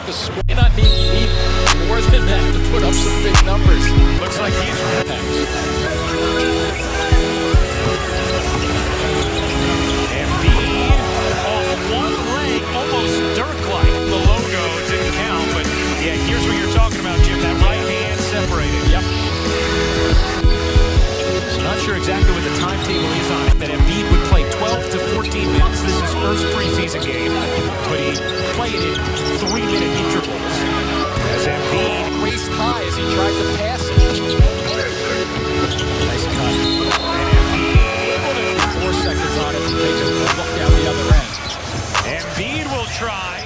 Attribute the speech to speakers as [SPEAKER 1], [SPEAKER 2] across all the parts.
[SPEAKER 1] the sport. May not need more than that to put up some big numbers. Looks like he's Embiid off one leg, almost Dirk-like. The logo didn't count, but yeah, here's what you're talking about, Jim. That right hand separated. Yep. So not sure exactly what the timetable is on it, that Embiid would play 12 to 14 minutes. This is his first preseason game, but he played in 3-minute intervals. As Embiid raced high as he tried to pass it. Nice cut. And Embiid, 4 seconds on it, takes a look down the other end. Embiid will try.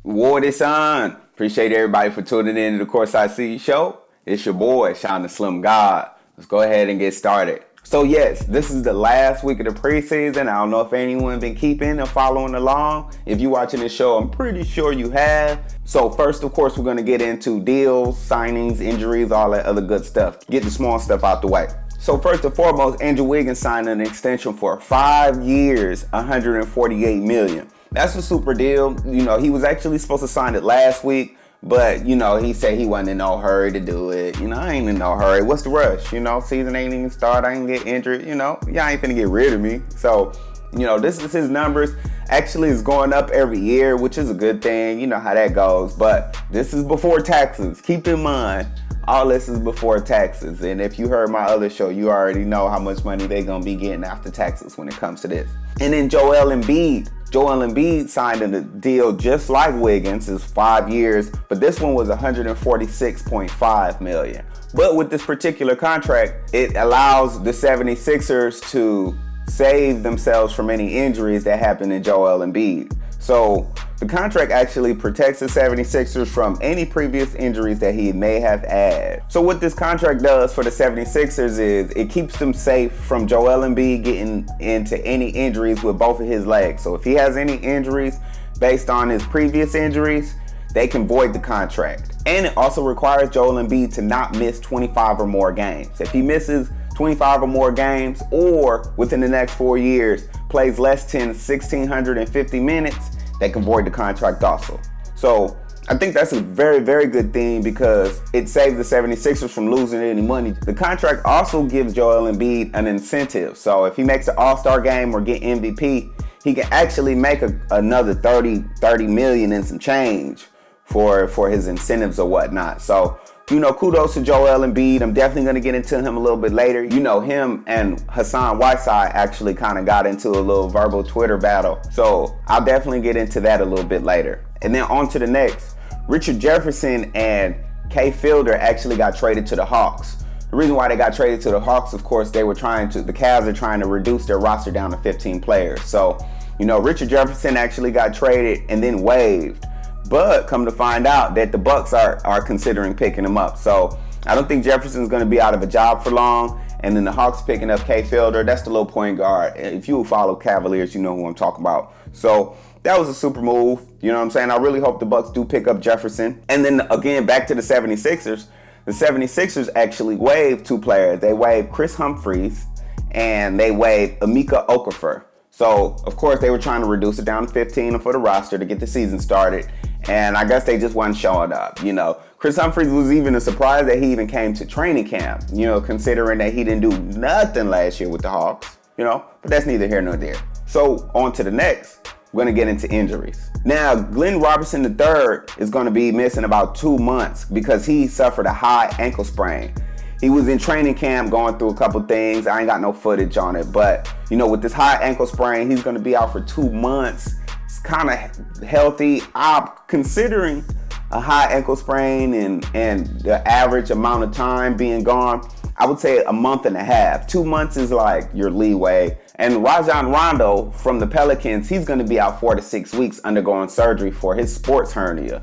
[SPEAKER 2] What is on? Appreciate everybody for tuning in to the Courtside Seat Show. It's your boy, Sean the Slim God. Let's go ahead and get started. So yes, this is the last week of the preseason. I don't know if anyone been keeping or following along. If you're watching this show, I'm pretty sure you have. So first, of course, we're going to get into deals, signings, injuries, all that other good stuff. Get the small stuff out the way. So first and foremost, Andrew Wiggins signed an extension for 5 years, $148 million. That's a super deal. You know, he was actually supposed to sign it last week, but, you know, he said he wasn't in no hurry to do it. You know, I ain't in no hurry. What's the rush? You know, season ain't even started. I ain't get injured. You know, y'all ain't finna get rid of me. So, you know, this is his numbers. Actually, it's going up every year, which is a good thing. You know how that goes. But this is before taxes. Keep in mind, all this is before taxes. And if you heard my other show, you already know how much money they're going to be getting after taxes when it comes to this. And then Joel Embiid signed a deal just like Wiggins, is 5 years, but this one was $146.5 million. But with this particular contract, it allows the 76ers to save themselves from any injuries that happen in Joel Embiid. So the contract actually protects the 76ers from any previous injuries that he may have had. So what this contract does for the 76ers is it keeps them safe from Joel Embiid getting into any injuries with both of his legs. So if he has any injuries based on his previous injuries, they can void the contract. And it also requires Joel Embiid to not miss 25 or more games. If he misses 25 or more games, or within the next 4 years plays less than 1,650 minutes, they can void the contract also. So I think that's a very, very good thing because it saves the 76ers from losing any money. The contract also gives Joel Embiid an incentive. So if he makes an All-Star game or get MVP, he can actually make another 30 million and some change for his incentives or whatnot. So, you know, kudos to Joel Embiid. I'm definitely going to get into him a little bit later. You know, him and Hassan Whiteside actually kind of got into a little verbal Twitter battle. So I'll definitely get into that a little bit later. And then on to the next. Richard Jefferson and Kay Fielder actually got traded to the Hawks. The reason why they got traded to the Hawks, of course, the Cavs are trying to reduce their roster down to 15 players. So, you know, Richard Jefferson actually got traded and then waived. But come to find out that the Bucks are considering picking him up. So I don't think Jefferson's going to be out of a job for long. And then the Hawks picking up Kay Fielder. That's the little point guard. If you follow Cavaliers, you know who I'm talking about. So that was a super move. You know what I'm saying? I really hope the Bucks do pick up Jefferson. And then again, back to the 76ers. The 76ers actually waived 2 players. They waived Chris Humphries and they waived Emeka Okafor. So, of course, they were trying to reduce it down to 15 for the roster to get the season started. And I guess they just wasn't showing up, you know. Chris Humphries was even a surprise that he even came to training camp, you know, considering that he didn't do nothing last year with the Hawks, you know. But that's neither here nor there. So, on to the next. We're going to get into injuries. Now, Glenn Robinson III is going to be missing about 2 months because he suffered a high ankle sprain. He was in training camp going through a couple things. I ain't got no footage on it, but you know, with this high ankle sprain, he's going to be out for 2 months. It's kind of healthy. I'm considering a high ankle sprain and the average amount of time being gone, I would say a month and a half. 2 months is like your leeway. And Rajon Rondo from the Pelicans, he's going to be out 4 to 6 weeks undergoing surgery for his sports hernia.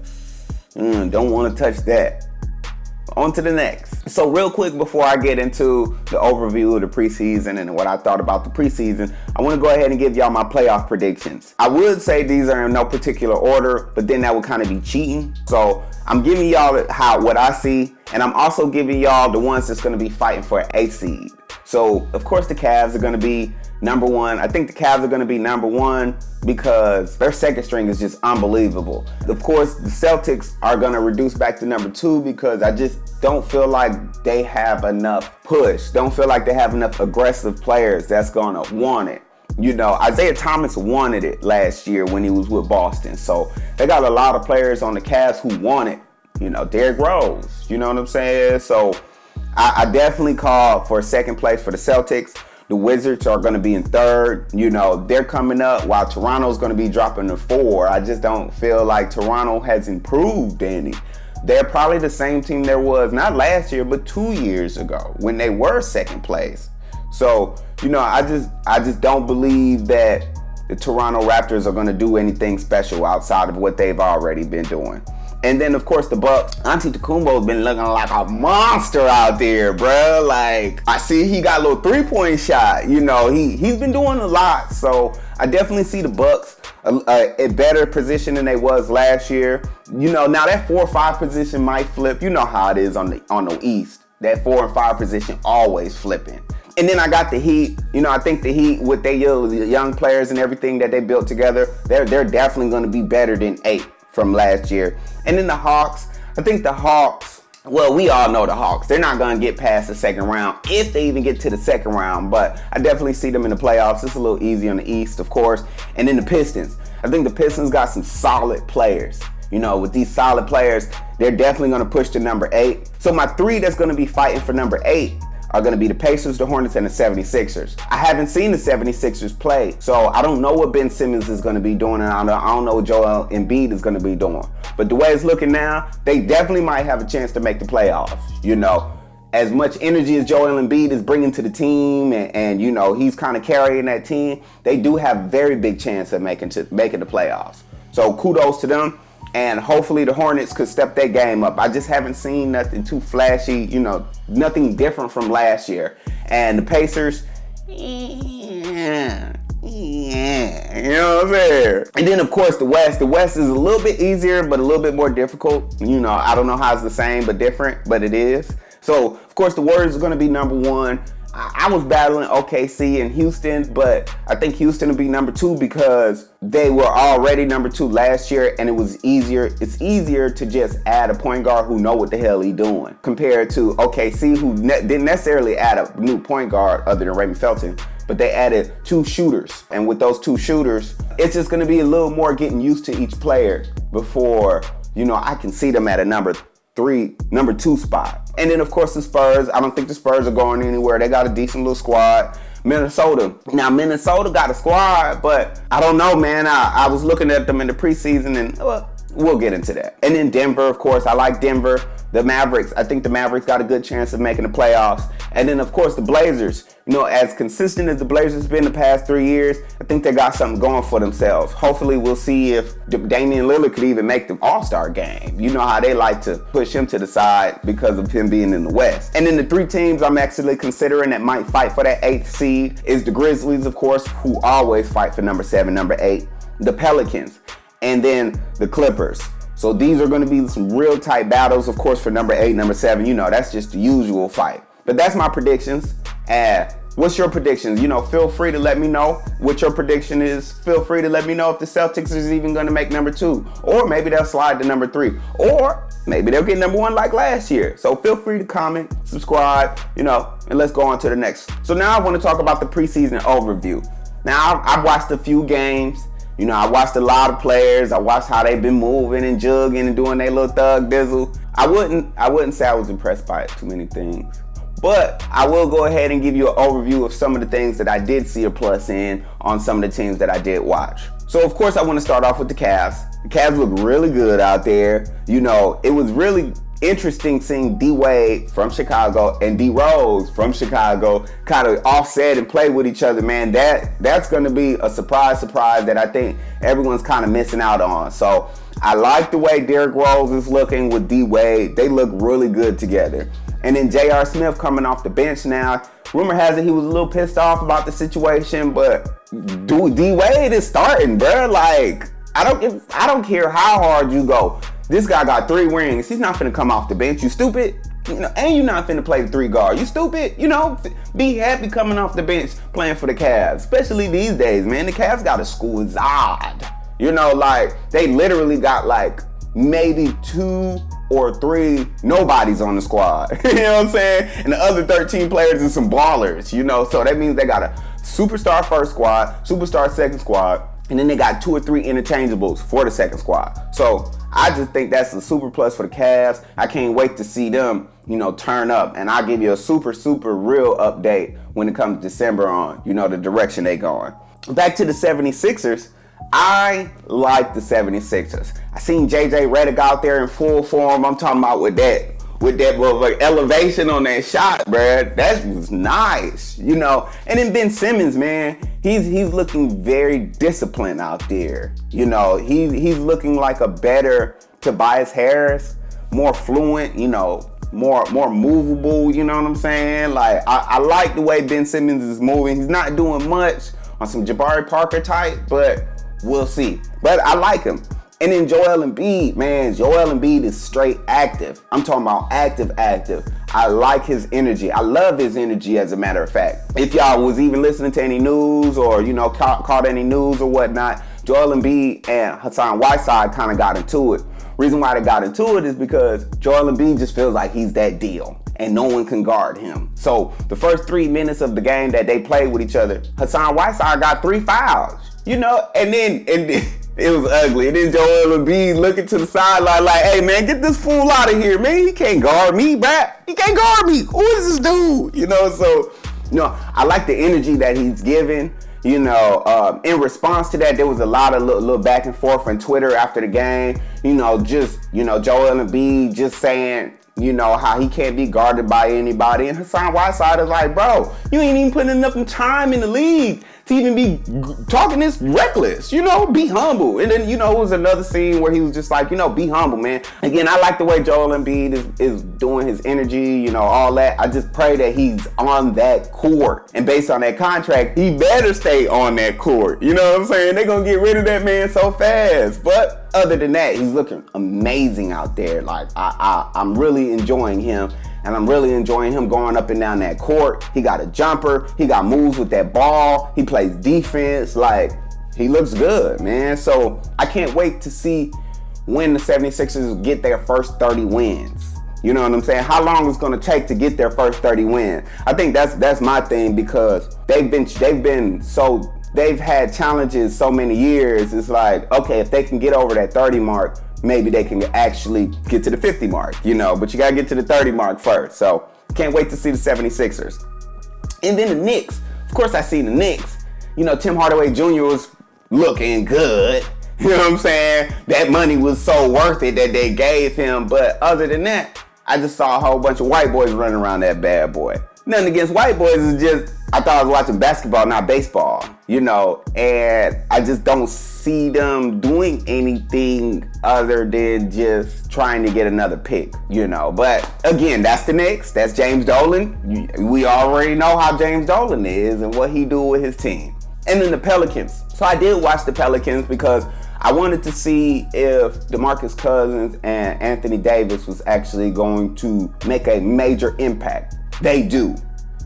[SPEAKER 2] Don't want to touch that. On to the next. So real quick before I get into the overview of the preseason and what I thought about the preseason, I want to go ahead and give y'all my playoff predictions. I would say these are in no particular order, but then that would kind of be cheating. So I'm giving y'all what I see, and I'm also giving y'all the ones that's going to be fighting for an 8th seed. So of course the Cavs are going to be number one. I think the Cavs are going to be number one because their second string is just unbelievable. Of course, the Celtics are going to reduce back to number two because I just don't feel like they have enough push. Don't feel like they have enough aggressive players that's going to want it. You know, Isaiah Thomas wanted it last year when he was with Boston. So they got a lot of players on the Cavs who want it. You know, Derrick Rose, you know what I'm saying? So I definitely call for second place for the Celtics. The Wizards are going to be in third. You know, they're coming up while Toronto's going to be dropping to 4. I just don't feel like Toronto has improved any. They're probably the same team there was, not last year, but 2 years ago when they were second place. So, you know, I just don't believe that the Toronto Raptors are going to do anything special outside of what they've already been doing. And then, of course, the Bucks. Antetokounmpo's been looking like a monster out there, bro. Like, I see he got a little three-point shot. You know, he's been doing a lot. So I definitely see the Bucks a better position than they was last year. You know, now that 4 or 5 position might flip. You know how it is on the East. That 4 and 5 position always flipping. And then I got the Heat. You know, I think the Heat with their young players and everything that they built together, they're definitely going to be better than 8 from last year. And then the Hawks, I think the Hawks, well, we all know the Hawks. They're not going to get past the second round if they even get to the second round. But I definitely see them in the playoffs. It's a little easy on the East, of course. And then the Pistons. I think the Pistons got some solid players. You know, with these solid players, they're definitely going to push to number 8. So my 3 that's going to be fighting for number 8 are going to be the Pacers, the Hornets, and the 76ers. I haven't seen the 76ers play, so I don't know what Ben Simmons is going to be doing, and I don't know what Joel Embiid is going to be doing. But the way it's looking now, they definitely might have a chance to make the playoffs. You know, as much energy as Joel Embiid is bringing to the team, and you know, he's kind of carrying that team, they do have a very big chance of making the playoffs. So kudos to them. And hopefully the Hornets could step their game up. I just haven't seen nothing too flashy, you know, nothing different from last year. And the Pacers, yeah, you know what I'm saying? And then, of course, the West. The West is a little bit easier, but a little bit more difficult. You know, I don't know how it's the same, but different, but it is. So, of course, the Warriors are going to be number 1. I was battling OKC and Houston, but I think Houston will be number 2 because they were already number 2 last year, and it was easier. It's easier to just add a point guard who know what the hell he doing compared to OKC, who didn't necessarily add a new point guard other than Raymond Felton, but they added 2 shooters. And with those 2 shooters, it's just going to be a little more getting used to each player before, you know, I can see them at a number 2 spot. And then, of course, the Spurs. I don't think the Spurs are going anywhere. They got a decent little squad. Minnesota. Now, Minnesota got a squad, but I don't know, man. I was looking at them in the preseason, and well, we'll get into that. And then Denver, of course. I like Denver. The Mavericks. I think the Mavericks got a good chance of making the playoffs. And then, of course, the Blazers. You know, as consistent as the Blazers been the past 3 years, I think they got something going for themselves. Hopefully, we'll see if Damian Lillard could even make the All-Star game. You know how they like to push him to the side because of him being in the West. And then the 3 teams I'm actually considering that might fight for that 8th seed is the Grizzlies, of course, who always fight for number 7, number 8, the Pelicans, and then the Clippers. So these are going to be some real tight battles, of course, for number 8, number 7. You know, that's just the usual fight. But that's my predictions. And what's your predictions? You know, feel free to let me know what your prediction is. Feel free to let me know if the Celtics is even going to make number 2. Or maybe they'll slide to number 3. Or maybe they'll get number 1 like last year. So feel free to comment, subscribe, you know, and let's go on to the next. So now I want to talk about the preseason overview. Now, I've watched a few games. You know, I watched a lot of players. I watched how they've been moving and jugging and doing their little thug dizzle. I wouldn't say I was impressed by it, too many things. But I will go ahead and give you an overview of some of the things that I did see a plus in on some of the teams that I did watch. So, of course, I want to start off with the Cavs. The Cavs look really good out there. You know, it was really interesting seeing D-Wade from Chicago and D-Rose from Chicago kind of offset and play with each other, man. That's going to be a surprise that I think everyone's kind of missing out on. So I like the way Derrick Rose is looking with D-Wade. They look really good together. And then J.R. Smith coming off the bench now. Rumor has it he was a little pissed off about the situation, but D-Wade is starting, bro. Like, I don't care how hard you go. This guy got 3 rings. He's not finna come off the bench. You stupid? and you're not finna play the 3 guard. You stupid. Be happy coming off the bench playing for the Cavs. Especially these days, man. The Cavs got a squad. They literally got maybe 2 or 3 nobodies on the squad. You know what I'm saying? And the other 13 players are some ballers, So that means they got a superstar first squad, superstar second squad, and then they got 2 or 3 interchangeables for the second squad. So I just think that's a super plus for the Cavs. I can't wait to see them, turn up. And I'll give you a super, super real update when it comes to December on, the direction they going. Back to the 76ers. I like the 76ers. I seen JJ Redick out there in full form. I'm talking about with that elevation on that shot, bruh. That was nice, And then Ben Simmons, man, he's looking very disciplined out there. He's looking like a better Tobias Harris, more fluent, more movable, you know what I'm saying? I like the way Ben Simmons is moving. He's not doing much on some Jabari Parker type, but we'll see. But I like him. And then Joel Embiid, man. Joel Embiid is straight active. I'm talking about active. I like his energy. I love his energy, as a matter of fact. If y'all was even listening to any news or, caught any news or whatnot, Joel Embiid and Hassan Whiteside kind of got into it. Reason why they got into it is because Joel Embiid just feels like he's that deal and no one can guard him. So the first 3 minutes of the game that they played with each other, Hassan Whiteside got 3 fouls. And then it was ugly. And then Joel Embiid looking to the sideline like, hey, man, get this fool out of here, man. He can't guard me, bruh. He can't guard me. Who is this dude? I like the energy that he's giving. In response to that, there was a lot of little back and forth on Twitter after the game. Joel Embiid just saying, how he can't be guarded by anybody. And Hassan Whiteside is like, bro, you ain't even putting enough time in the league to even be talking this reckless, be humble. And then, it was another scene where he was just like, be humble, man. Again, I like the way Joel Embiid is doing his energy, all that. I just pray that he's on that court. And based on that contract, he better stay on that court. You know what I'm saying? They're going to get rid of that man so fast. But other than that, he's looking amazing out there. I'm really enjoying him. And I'm really enjoying him going up and down that court. He got a jumper. He got moves with that ball. He plays defense. He looks good, man. So I can't wait to see when the 76ers get their first 30 wins. You know what I'm saying? How long it's going to take to get their first 30 wins. I think that's my thing, because they've had challenges so many years. It's like, okay, if they can get over that 30 mark, maybe they can actually get to the 50 mark, but you got to get to the 30 mark first. So can't wait to see the 76ers. And then the Knicks. Of course, I see the Knicks. Tim Hardaway Jr. was looking good. You know what I'm saying? That money was so worth it that they gave him. But other than that, I just saw a whole bunch of white boys running around that bad boy. Nothing against white boys, it's just, I thought I was watching basketball, not baseball, and I just don't see them doing anything other than just trying to get another pick, But again, that's the Knicks. That's James Dolan. We already know how James Dolan is and what he do with his team. And then the Pelicans. So I did watch the Pelicans because I wanted to see if DeMarcus Cousins and Anthony Davis was actually going to make a major impact. They do.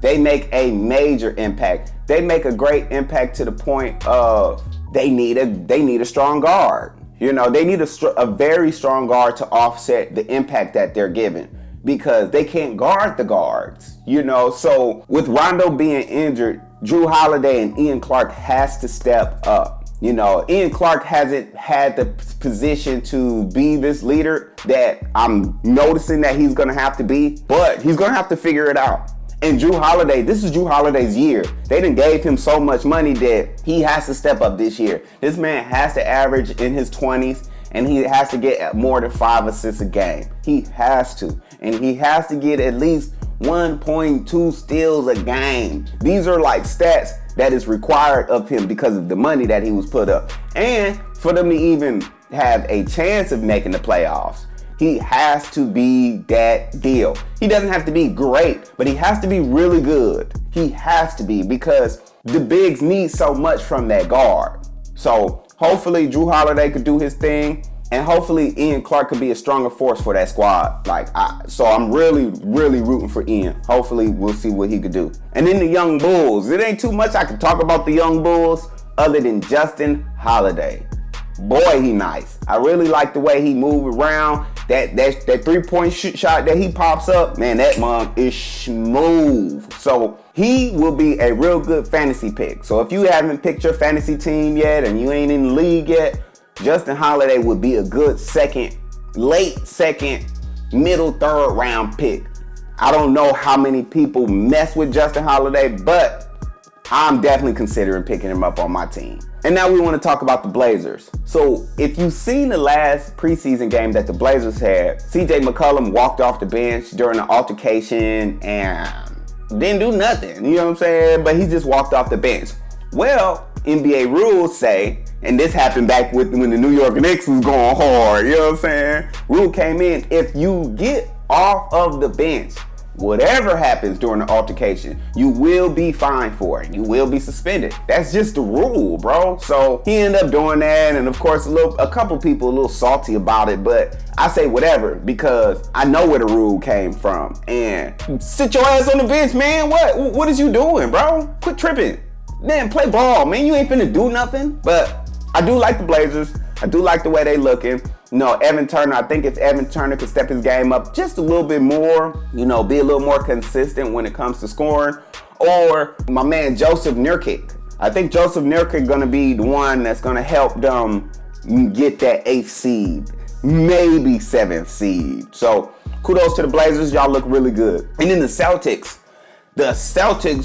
[SPEAKER 2] They make a major impact. They make a great impact to the point of they need a strong guard. They need a very strong guard to offset the impact that they're giving, because they can't guard the guards. So with Rondo being injured, Drew Holiday and Ian Clark has to step up. Ian Clark hasn't had the position to be this leader that I'm noticing that he's going to have to be, but he's going to have to figure it out. And Drew Holiday, this is Drew Holiday's year. They done gave him so much money that he has to step up this year. This man has to average in his 20s, and he has to get more than 5 assists a game. He has to. And he has to get at least 1.2 steals a game. These are stats that is required of him because of the money that he was put up. And for them to even have a chance of making the playoffs, he has to be that deal. He doesn't have to be great, but he has to be really good. He has to be, because the bigs need so much from that guard. So hopefully Drew Holiday could do his thing. And hopefully Ian Clark could be a stronger force for that squad. So I'm really rooting for Ian. Hopefully we'll see what he could do. And then the young Bulls. It ain't too much I can talk about the young Bulls other than Justin Holiday. Boy, he nice. I really like the way he move around. That 3-point shot that he pops up, man, that mug is smooth. So he will be a real good fantasy pick. So if you haven't picked your fantasy team yet and you ain't in the league yet, Justin Holiday would be a good late second, middle third round pick. I don't know how many people mess with Justin Holiday, but I'm definitely considering picking him up on my team. And now we want to talk about the Blazers. So if you've seen the last preseason game that the Blazers had, CJ McCollum walked off the bench during an altercation and didn't do nothing. You know what I'm saying? But he just walked off the bench. Well, NBA rules say, and this happened back when the New York Knicks was going hard, you know what I'm saying? Rule came in, if you get off of the bench, whatever happens during the altercation, you will be fined for it. You will be suspended. That's just the rule, bro. So he ended up doing that, and of course a couple people a little salty about it, but I say whatever because I know where the rule came from. And sit your ass on the bench, man. What is you doing, bro? Quit tripping. Man, play ball, man. You ain't finna do nothing. But I do like the Blazers. I do like the way they looking. You know, Evan Turner, I think if Evan Turner could step his game up just a little bit more, you know, be a little more consistent when it comes to scoring. Or my man Joseph Nurkic. I think Joseph Nurkic gonna be the one that's gonna help them get that 8th seed, maybe 7th seed. So kudos to the Blazers, y'all look really good. And then the Celtics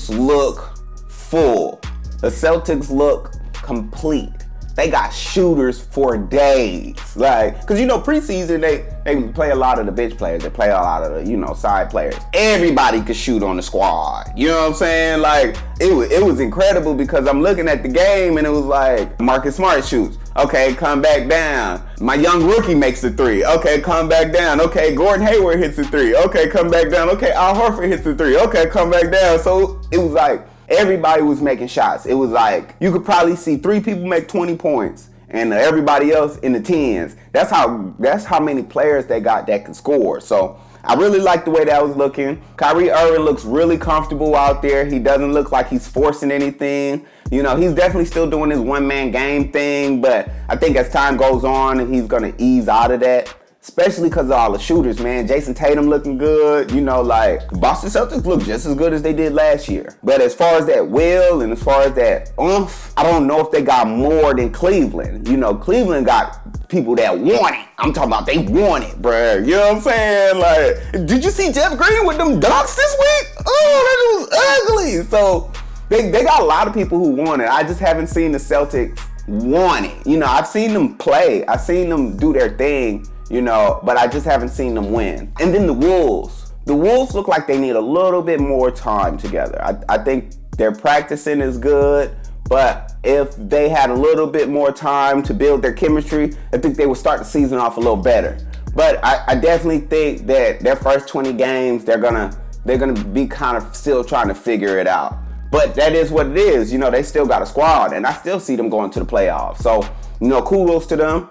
[SPEAKER 2] look full. The Celtics look complete. They got shooters for days. Cause you know, preseason, they play a lot of the bench players. They play a lot of the, side players. Everybody could shoot on the squad. You know what I'm saying? It was incredible because I'm looking at the game and it was like, Marcus Smart shoots. Okay, come back down. My young rookie makes a 3. Okay, come back down. Okay, Gordon Hayward hits a 3. Okay, come back down. Okay, Al Horford hits a 3. Okay, come back down. So it was like, everybody was making shots. It was like you could probably see 3 people make 20 points and everybody else in the 10s. That's how many players they got that can score. So I really like the way that was looking. Kyrie Irving looks really comfortable out there. He doesn't look like he's forcing anything. You know, he's definitely still doing his one-man game thing, but I think as time goes on, he's going to ease out of that. Especially because of all the shooters, man. Jason Tatum looking good. Boston Celtics look just as good as they did last year. But as far as that will and as far as that oomph, I don't know if they got more than Cleveland. Cleveland got people that want it. I'm talking about they want it, bruh. You know what I'm saying? Did you see Jeff Green with them dunks this week? Oh, that was ugly. So they got a lot of people who want it. I just haven't seen the Celtics want it. I've seen them play. I've seen them do their thing. But I just haven't seen them win. And then the Wolves. The Wolves look like they need a little bit more time together. I think their practicing is good, but if they had a little bit more time to build their chemistry, I think they would start the season off a little better. But I definitely think that their first 20 games, they're gonna be kind of still trying to figure it out. But that is what it is. They still got a squad, and I still see them going to the playoffs. So, kudos to them.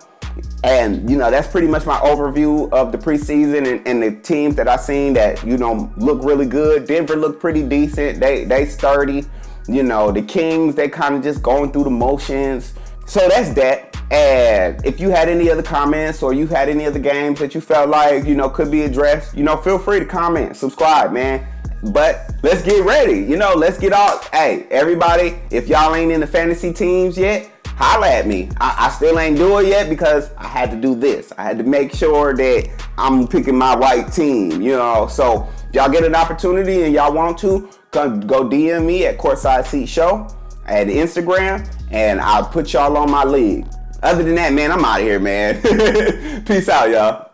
[SPEAKER 2] And, that's pretty much my overview of the preseason and the teams that I seen that, look really good. Denver looked pretty decent. They sturdy. The Kings, they kind of just going through the motions. So that's that. And if you had any other comments or you had any other games that you felt like, could be addressed, feel free to comment, subscribe, man. But let's get ready. Let's get out. Hey, everybody, if y'all ain't in the fantasy teams yet, holla at me. I still ain't do it yet because I had to do this. I had to make sure that I'm picking my right team, So if y'all get an opportunity and y'all want to, go DM me at Courtside Seat Show at Instagram, and I'll put y'all on my league. Other than that, man, I'm out of here, man. Peace out, y'all.